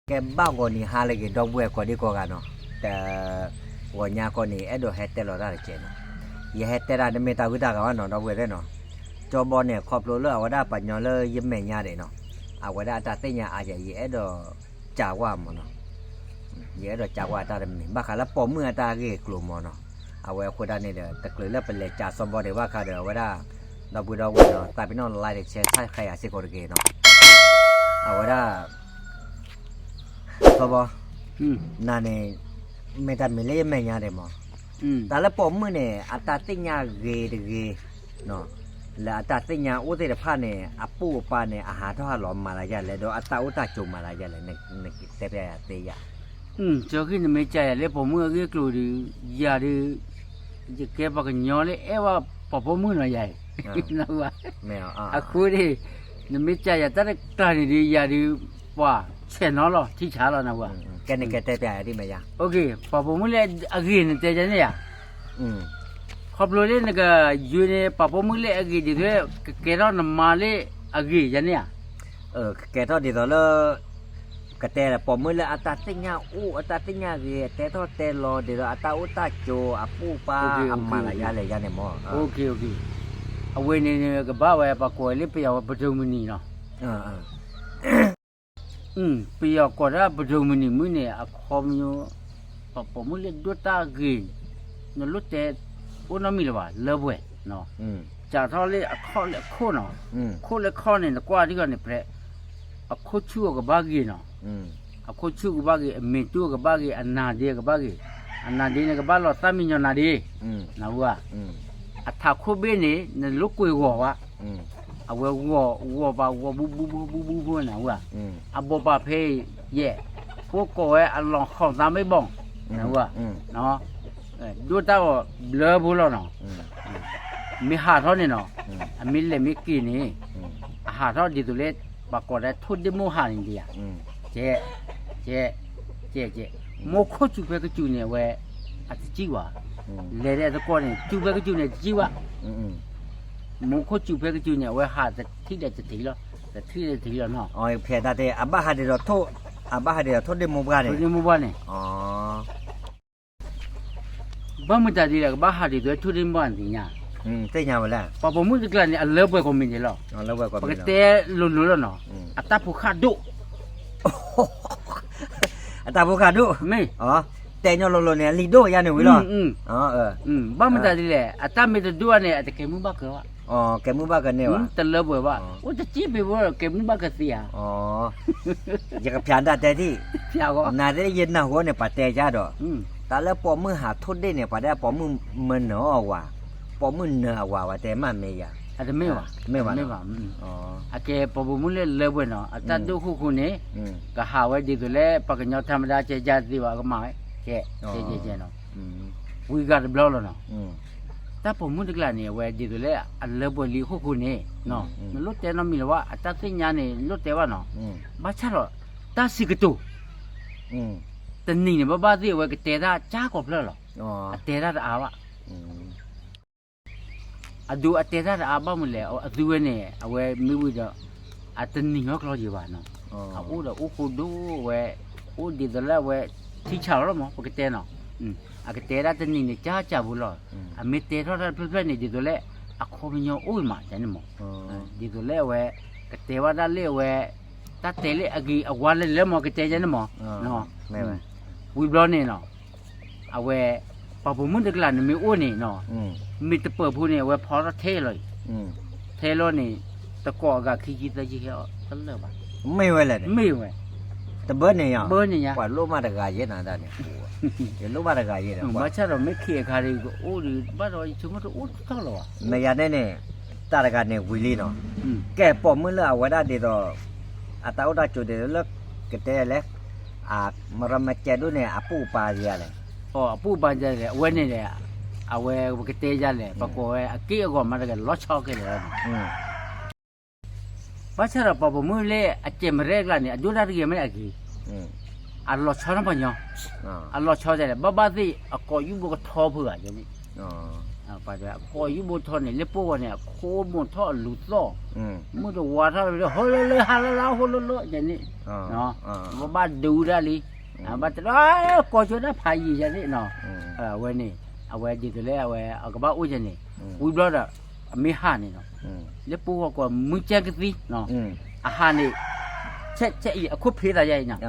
แกบ้างก่อนนี่หาเลยกินดอกบัวก่อนดีกว่ากันเนาะแต่วันยาก่อนนี่เฮตเตอร์ได้เจนยเฮตเตอร์ได้เมตาวิตากันเนาะดอกบัวได้เนาะจอบอเนี่ยขอบโลเลอร์ว่าได้ปัญญาเลยยิ้มแม่ญาเนาะเอาว่าได้ตาเตียอาจจะจ่าว่ามันเนาะจ่าว่าตาเดมบ้าขาละปอมือตาเกกลุ่มเนาะเอาไว้คนด้านนี้เด้อตะกลือแล้วเป็นเลยจ่าสมบัติว่าเขาเด้อว่าได้ดอกบัวเนาะแต่พี่น้องไล่เช็ดใช้ใครอาศัยคนเกเนาะเอาว่าได้พอบนั่นเนี่ยไม่ได้ไม่เล่นไม่ยากเลยมั้งแต่ละปอมือเนี่ยอัตราติญาเกเนาะแล้วอัตราติญาอุตเตอร์พาเนี่ยอัปปูปาเนี่ยอาหารทอดหลอมมาลายเลยโดยอัตราอุตตาจุมาลายเลยในเตปยาเตียเจ้าขึ้นไม่ใจเลยปอมือก็กลัวดิยาดิจะเก็บปากย้อนเลยว่าปอมือหน่อยใหญ่นะว่าไม่เอาคูดิไม่ใจแต่ละกลางดิยาดิว่าเช่นนั้นหรอที่ช้าแล้วนะว่าแกเนี่ยแกเตปยาที่ไม่ยาโอเคปอมือเลยอากินเตจันเนี่ยขอบเลยนี่ก็ยูเนี่ยปอมือเลยอากิดิด้วยแกเราหนมาเลยอากิจันเนี่ยแกทอดดีต่อเลยกระเตะปอมือเลยอัตราติญาอัตราติญาเกแต่ทอดเตลอดีอัตราอุตตาจูอัปปูปาอัมมาลายเลยยาเนี่ยมั้งโอเคเอาไว้เนี่ยก็บ้าไว้ปากไว้เลยไปเอาประตูมินีเนาะไปเอาก็ได้ประตูมินีมือเนี่ยคอมอยู่ปอมือเลยดูตากินนั่นรู้แต่อุณหภูมิละว่าเลิฟเว้ยเนาะจากเท่าเลยข้อเลยข้อเนาะข้อเลยข้อเนี่ยกว่าที่กันเนี่ยเปล่าข้อชั่วกับบ้ากินเนาะข้อชั่วกับบ้ากินเมตุกับบ้ากินอันนาดีกับบ้ากินอันนาดีเนี่ยกับบ้าเราตามิญญาณดีนะว่าถ้าข้อเบนี่เนี่ยลูกกุยวัววะเอาวัวบ้าวัวบูนะว่าบัวบ้าเพย์เย่พวกก็อันลองข้าวตามไม่บ้องนะว่าเนาะดูตาว่าเบลอบุลเนาะมีหาเท่านี้เนาะมีเลยมีกินนี่หาเท่าดีตัวเล็กปรากฏได้ทุดดิมูหานี่เดียเจ๊โมโคจูเปก็จูเนี่ยเว้ยอาจจะจีว่าเลยได้ตะก้อนเนี่ยจูเปก็จูเนี่ยจีว่าโมโคจูเปก็จูเนี่ยเว้ยหาจะที่เด็ดจะถีแล้วแต่ที่เด็ดถีแล้วเนาะอ๋อเพียดาเตอับบ้าหาเดเราโทอับบ้าหาเดเราโทดิมูบ้านเนี่ยทุดดิมูบ้านเนี่ยบ้านมันจะดีแล้วบ้านหาดีด้วยทุดิมบ้านสิเนี่ยเตี้ยมาแล้วปอมือจะกลั่นเนี่ยเลิฟไปก็มีนี่หรอเลิฟไปก็มีปกติลุแล้วเนาะอัตราผู้ขาดุอัตราผู้ขาดุไม่แต่เนี่ยลุเนี่ยลีโดยานี่วิลบ้านมันจะดีแหละอัตราไม่จะด้วยเนี่ยแต่แกมึงบ้าเกว่าแกมึงบ้ากันเนี่ยวะแต่เลิฟไปว่าโอ้จะจีบไปว่าแกมึงบ้ากันเสียอยากกับพิจารณาแต่ที่น่าจะได้ยินนะหัวเนี่ยปัดแต่จ้าดอกแต่แล้วปอมือหาทุนได้เนี่ยปัดได้ปอมือมันเนาะว่าปอมือเนาะว่าแต่มันไม่ยาอาจจะไม่ว่าโอเคปอมือเลยเลิฟไปเนาะอาจารย์ดูคู่นี้ก็หาไว้ดีตัวเล่ปากเนาะธรรมดาเจ๊จ้าดีว่าก็มาเจ๊เนาะวิการบล็อกแล้วเนาะแต่ปอมือดีกว่าเนี่ยไว้ดีตัวเล่อันเลิฟไปลีคู่นี้เนาะมันลดแต่เนาะมีแล้วว่าอาจารย์สิ่งนี้เนี่ยลดแต่ว่าเนาะบ้าชาร์ตาสิกตัวแต่นี่เนี่ยบ้าที่ไว้ก็เตะได้จ้ากบแล้วหรอเตะได้อาวะดูเตะได้อาบ้ามันเลยดูเนี่ยเอาไว้ไม่รู้จะแต่นี่ก็กลัวจีบเนาะอู้เด้อคู่ดูไว้ดีตัวแล้วไว้ที่ชาวเรามั้งปกติเนาะก็เตะได้แต่นี่เนี่ยจ้าบุหรี่ไม่เตะเท่านั้นเพื่อนเนี่ยดีตัวแล้วเขาไม่ยอมอุ้ยมาใช่ไหมมั้งดีตัวแล้วไว้ก็เตะว่าได้เลยไว้ถ้าเตะเลยวันเลยมั้งก็เตะใช่ไหมมั้งเนาะวิบล้อเนี่ยเนาะเอาไว้พอผมมุ่งถึงหลังมีอ้วนนี่เนาะมีตะเปิดพูเนี่ยไว้พอเราเทเลยนี่ตะกอกับขี้ตะจี้เขาตั้งเลยบ้าไม่ไว้เลยไม่ไว้แต่เบิร์นเนี่ยกว่าลูกมาตะกายเย็นนะตาเนี่ยเดี๋ยวลูกมาตะกายเย็นมาชาเราไม่เคี่ยคาริก็โอ้ดิบ้านเราชุมเราโอ้ทั้งหรอไม่ยาเนี่ยตาตะกายเนี่ยวิลลี่เนาะแกปอมมือเลยเอาไว้ได้เดี๋ยวอาตาอุดาจุดเดี๋ยวเลิกก็เตะเล็กมารำมาเจดูเนี่ยปูปลาเยอะเลยปูปลาเยอะเลยวันนี้เลยเอาไว้ก็เตะเยอะเลยปะก็กี้ก็มาแล้วก็ล้อช็อกเลยบ้านเราปะมือเลยเจมเรกแล้วเนี่ยดูได้กี่ไม่ได้กี่ล้อช็อกนะปะเนี่ยล้อช็อกเลยบ้าที่ก็ยุ่งก็ท้อเผื่ออย่างนี้ ပါကြခေါ်ယူဖို့ထောနေလက်ပိုးကနေခိုးမထောလူသောမတို့ဝါထားလို့ဟိုလေဟာလာဟိုလိုညနေနော်ဘာဒူရလီဘာတရာကိုချတာဖိုင်ရနေနော်ဝဲနေအဝဲဒီကလေးအဝဲကဘာဦးချနေဝီဘလာအမေဟာနေနော်လက်ပိုးကမူချက်ကတိနော်အဟာနေချက်အခုဖေးတာရဲ့နော်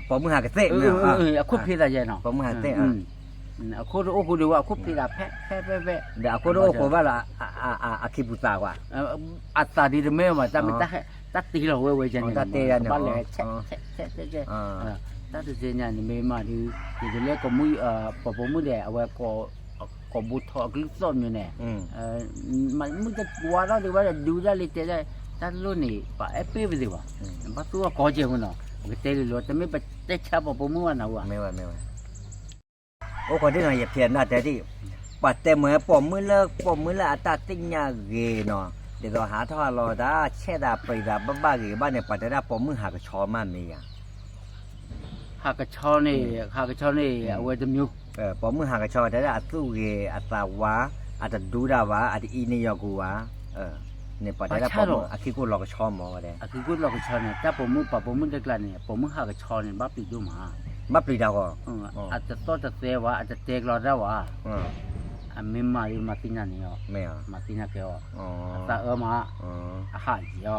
ပေါ်မှုဟာကတဲ့အခုဖေးတာရဲ့နော်ပေါ်မှုဟာတဲ့အခုတော့အခုဖေးတာဖက်ဒါအခုတော့ကိုဘာလာခိပူတာကွာအတာဒီမဲမှာတမတတ်တီလောဝဲချနေတတ်တေရနေဘာလဲချက်တတ်တေညာနေမေမာဒီလေကမူပပမှုတဲ့အဝဲကိုဘူထောကလစောမြနေမကဝါတော့ဒီဘာဒူရလေးတဲ့တတ်လို့နေပါအပေးပါစေပါဘာသူကကောကျမနော်တဲလို့တမေပတက်ချပပမှုကနော်မဲဝโอ้ก็ได้อย่าเพียนนะแต่ที่ปัดแต่เหมือนปอมมือละอัตติญาเกเนาะเดี๋ยวหาท่อรอดาเชดาไปดาบ้าๆเกบ้านเนี่ยปัดได้ปอมมือหากระชอมันมีอ่ะหากระชอนี่เอาไว้จะมิวปอมมือหากระชอได้อัตุเกอัตาวาอัตดูดาวาอัตอีนี่ยกูวาเนี่ยปัดได้ปอมอะคิกูรอกระชอหมอได้อะคิกูรอกระชอเนี่ยแต่ปอมมือเด็กละเนี่ยปอมมือหากระชอเนี่ยบ้าปิดูมามับปรีดาวก็อาจจะต้นจะเตวะอาจจะเตกรอได้วะมิมมาดีมาตินานี่อ๋อไม่อ่ะมาตินาเกอตามาหายอ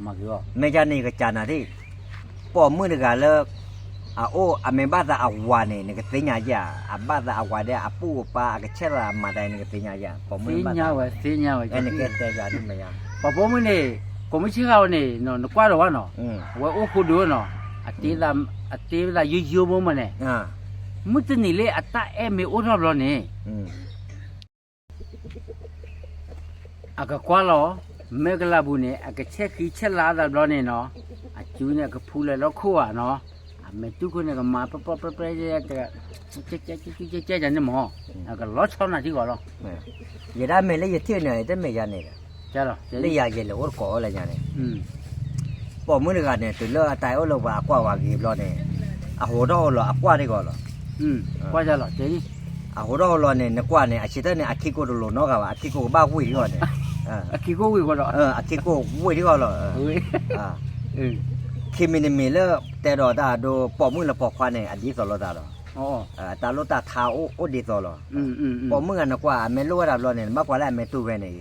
มาเกอไม่จานี่ก็จานะที่ปอมือนี่ก็เลิกโอ้อเมบ้าจะเอาวานนี่ก็ติญาญาบ้าจะเอาวานได้ปูปาก็เชรามาได้นี่ก็ติญาญาปอมือบ้าติญาเว้อันนี้ก็แต่จานี่ไม่อ่ะปอมือนี่ก็ไม่เชื่อว่านี่เนาะกว่าหรอวะเนาะว่าโอ้คูดูเนาะအတေးလာယူမမနဲ့မွတ်နေလေအတအဲမေအိုတော့လို့နေအကကွာလောမေကလာဘူးနေအကချက်ခီချက်လာတော့လို့နေနော်အကျူးနဲ့ကဖူးလဲတော့ခိုးอ่ะနော်အမေတူကိုနဲ့ကမာပရဲ့ချက်နေမောအကလောချောင်းနာဒီကောလောရဒါမေလေရတဲ့နေတဲ့မေရနေတယ်ကျတော့လေရရဲ့လို့ကောလဲညာနေปอมือนี่กันเนี่ยตัวเลือตายเอาลงว่ากว่ากีบล้อเนี่ยโหดอล้อกว่าได้ก่อนล้อกว่าจะล้อเจ๊โหดอล้อเนี่ยนกว่าเนี่ยชิดเนี่ยคิโกโดโลนอกอ่ะคิโกบ้าวุ้ยก่อนเนี่ยคิโกวุ้ยก่อนล้อคิโกวุ้ยดีก่อนล้อคิมินเมเลแต่ดอตาโดปอมือละปอควาเนี่ยอดีสอลตาล้อตาโลตาทาโอดีสอล้อปอมือกันนกว่าเมลูว่าล้อเนี่ยมากกว่าแล้วเมตูเวเนี่ย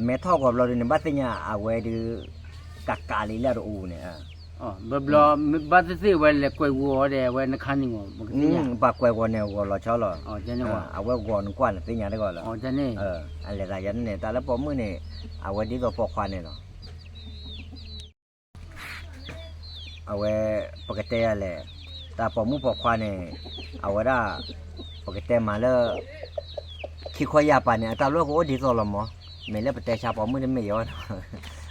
เมท่อกว่าล้อเนี่ยบัดเนี่ยเอาไว้ดูกาลีแล้วอูเนี่ยบลบัดสิเวลกวยวัวเดเวนคันนี่บ่บักกวยวัวเนี่ยวัวรอชอลจังนี่ว่าเอาไว้กวนกว่าติญาได้ก่อนล่ะจังนี่อันเลรายันเนี่ยตาละปอมือเนี่ยเอาไว้ดีก็ปอกควาเนี่ยเนาะเอาไว้ปกติแหละตาปอมือปอกควาเนี่ยเอาไว้ได้ปกติมาแล้วขี้ควายยาปานเนี่ยตาลูกโอดีซอลมอเมเลปะเตชาปอมือเนี่ยไม่ยอ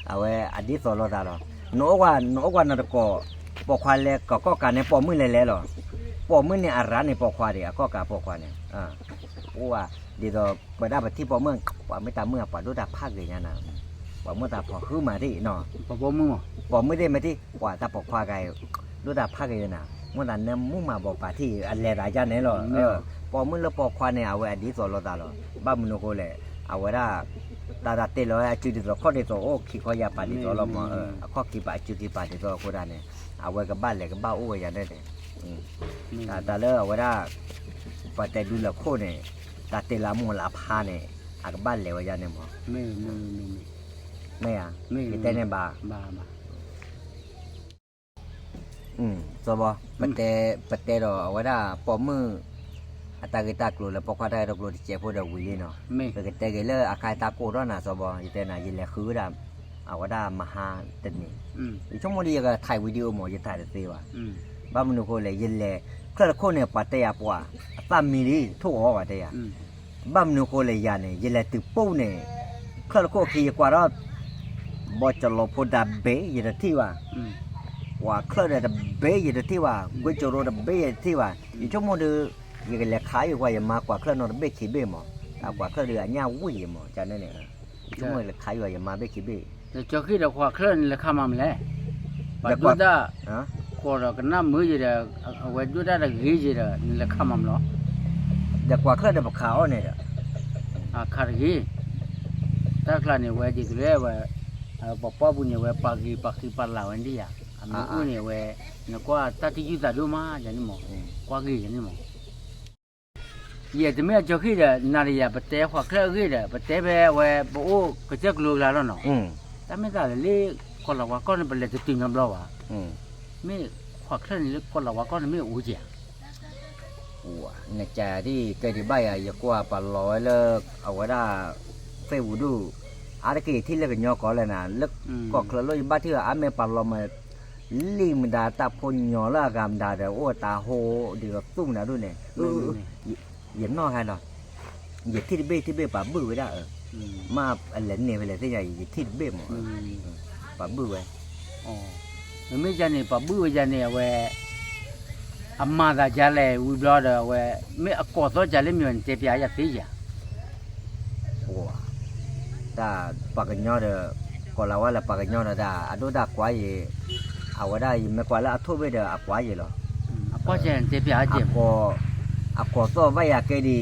เอาไว้อดีสอลอดาลอโนกว่านะก็ปอควาเลก็กะเนี่ยปอมือเลหรอปอมือเนี่ยอาราเนี่ยปอควาเดียก็กะปอควาเนี่ยโอ้ว่าดีดอบ่ได้บ่ที่ปอมือว่าไม่ตามือปอดูตาภาคเลยนะปอมือตาพอคือมาที่เนาะปอมือปอมือได้มาที่ว่าตาปอควาไกดูตาภาคเลยนะเมื่อนั้นเนี่ยมุ่งมาบอกป่าที่อันเลราจาเนี่ยหรอปอมือแล้วปอควาเนี่ยเอาไว้อดีสอลอดาลอบ้ามุนโกเลยเอาไว้ได้ตาเตลอยจุดตัวข้อเดียวโอ้ขี้ขอยาปาดิตัวเรามาข้อขี้ปาจุดขี้ปาดิตัวกูได้เนี่ยเอาไว้กับบ้านเลยกับบ้าอู้อย่างนั้นเลยตาเล่เอาไว้ได้ปาแต่ดูละโคเนี่ยตาเตลามุลาพาเนี่ยอากับบ้านเลยว่าอย่างนี้มั้งไม่อ่ะแต่เนี่ยบ้าสบปาแต่เราเอาไว้ได้ปอมือตาเกตากลัวแล้วพอควาได้เรากลัวที่เจ็บพวกเราวิ่งเนาะแต่เกลืออาการตาโกรธนะสบอีแต่น่ะยินแหละคือดำเอาว่าได้มาหาตันนี่อีช่วงนี้ก็ถ่ายวิดีโอหมอจะถ่ายได้สิวะบ้านมันก็เลยยินแหละคลาคนเนี่ยปัตยาปัวตามีดีทุกหัวปัตยาบ้านมันก็เลยยาเนี่ยยินแหละตึกปูเนี่ยคลาคนขี่กว่าเราบอจะลบพอดาเบย์ยินที่ว่าคลาดาเบย์ยินที่ว่ากุจโรดาเบย์ที่ว่าอีช่วงนี้ยังก็เลยขายอยู่ว่าอย่างมากกว่าเครื่องนอนเบคิเบ้หมอกว่าเครื่องเรืออันยาวุ้ยหมอจานนั่นเนี่ยช่วงนี้เลยขายอยู่ว่าอย่างมาเบคิเบ้แต่เจ้าคิดว่าเครื่องเลยข้ามมาแล้วปัจจุบันขวดก็น้ำมือจะเอาไว้ดูได้ละกี่จะเลยข้ามมาแล้ว เดี๋ยวกว่าเคลื่อนเดี๋ยวขาวเนี่ย คารีตากลาเนี่ยเวดิกเล่เวปปบุเนี่ยเวปากีปาลาวันดีอ่ะอเมริกเนี่ยเวนกว่าตัดที่ยุติดูมาจันนี่มั้งกว่ากี่จันนี่มั้งเย่จะไม่จะคิดเลยนาฬิกาปเตะขวาเคลื่อนกี่เลยปเตะไปเวปโอ้ก็จะกลัวแล้วเนาะแต่ไม่ได้เลยคนละว่าก็เนี่ยเป็นเลยจะตึงกันแล้วอ่ะไม่ขวาเคลื่อนเลยคนละว่าก็เนี่ยไม่อู้เจี๋ย 哇，那家的给的买啊，一挂把老了，啊我那废物都，啊那个天那个鸟搞了呢，那搞可了一把天啊没把老么，里面的大破鸟了干大的，我大火这个送那都呢，也闹开了，也天的被把布为了，嘛人呢为了这样也天的被嘛，把布为，哦，没讲呢，把布讲呢为。อามาดาจาเลวิบลอดเวไม่กอดตัวจาเลมีวันเจ็บยาจะตีจ้ะ哇，但把个鸟的，过来完了把个鸟的哒，啊都哒挂耶，啊我哒也没挂了，啊土味的啊挂耶了。ก็จะเจ็บยาเจ็บก็ซ้อไว้อะแกดิ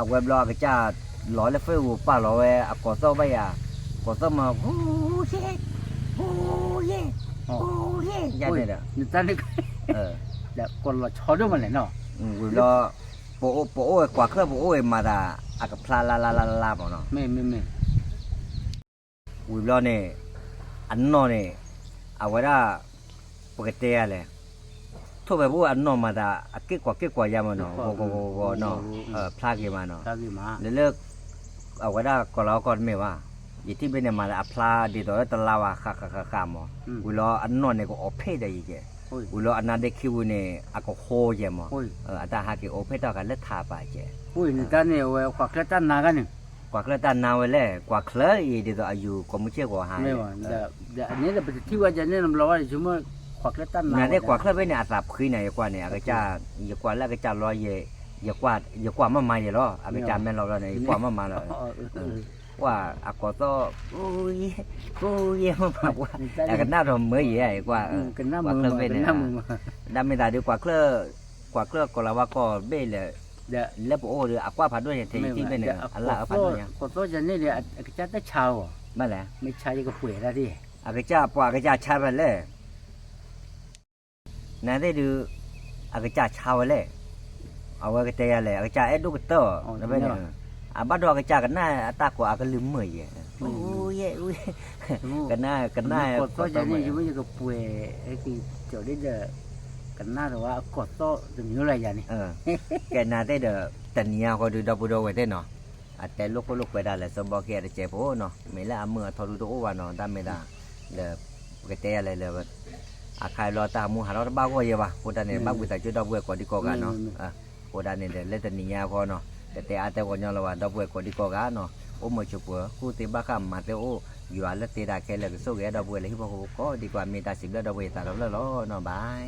เว็บล็อกก็จะร้อยแล้วเฟซป้าร้อยก็ซ้อไว้อะก็ซ้อมาโอ้เย่โอ้เย่โอ้เย่ยันเนี่ยนี่ตอนนี้เดี๋ยวคนเราชอด้วยมันเลยเนาะเว็บล็อกโปกว่าเครื่องโปมาดาอะก็พลาลาบ่เนาะไม่เว็บล็อกเนี่ยอันนอเนี่ยเอาไว้ได้ปกติอะไรทั่วไปพวกอันนอมาดาเก็กว่ายามันเนาะก็เนาะพลากี่มาเนาะเลิกเอาไว้ได้ก็เราก่อนไม่ว่ายี่ที่เป็นเนี่ยมาพลาดีต่อตลาวข้ามวิลอันนอนเนี่ยก็อเพได้ยี่แกวิลอันนั้นเด็กคิวเนี่ยก็โฮเยมั้งอันตาหากี่อเพต่อกันเลือดทาไปเจ้อุ้ยนี่ตอนนี้เว้ยกว่าเคลื่อนตันนากันหนึ่งกว่าเคลื่อนตันนาไว้เลยกว่าเคลื่อนอีเดี๋ยวอายุก็ไม่เชื่อกว่าหายไม่ว่าเดี๋ยวอันนี้เดี๋ยวที่ว่าจะเนี่ยเราว่าชั่วโมงกว่าเคลื่อนตันนาเนี่ยกว่าเคลื่อนไปเนี่ยอาศัพคุยเนี่ยกว่าเนี่ยก็จะอย่ากว่าแล้วก็จะรอเย่อย่ากว่ามาเยอะหรออาจจะแม่เราเนี่ยกว่ามาแล้วว่าก็ต้องโอ้ยมาบอกว่าแต่กันหน้าเราเมื่อยี่กว่ากันหน้ามือเป็นหน้ามือดำไม่ได้ดีกว่าเคลื่อนก็เราว่าก็เบ้เลยแล้วโอ้หรืออกว่าผัดด้วยเนี่ยที่เป็นเนี่ยอันละผัดด้วยก็ต้องจะนี่เลยอาจจะได้ชาวไม่แหละไม่ใช่ก็ป่วยแล้วดิอาจจะปว่าอาจจะชาไปเลยนั่นได้ดูอาจจะชาวเลยเอาไว้ก็เตะเลยอาจจะดูกระโตนั่นเป็นเนี่ยบ้านเราก็จากกันหน้าตากว่าก็ลืมเมื่อยโอ้ยกันหน้าก็จะนี่ยังไม่จะป่วยไอ้ที่เจ้าได้เด้อกันหน้าแต่ว่ากดโต๊ะจะมีอะไรอย่างนี้แกน่าได้เด้อแต่เนี่ยก็ดูดับดูไว้ได้เนาะแต่ลูกไปได้แหละสมบูรณ์แกจะเจ็บโอ้เนาะไม่ละเมื่อทอดูตัวว่าเนาะได้ไม่ได้เด้อก็เตะอะไรเลยว่าใครรอตามูหาเราบ้าก็เยอะว่ะคนนั้นเนี่ยบ้าวิสัยจุดดับเบิลก่อนดีกว่ากันเนาะคนนั้นเนี่ยเล่นแต่เนี่ยก็เนาะแต่อาจจะวันนี้เราว่าดับเบิลก่อนดีกว่ากันเนาะโอ้มาชุบคู่ตีบ้าข้ามมาแต่โอ้อยู่อะไรตีได้แค่เลยก็สู้แกดับเบิลเลยที่พวกก็ดีกว่ามีตาสิบแล้วดับเบิลตาเราแล้วเนาะบาย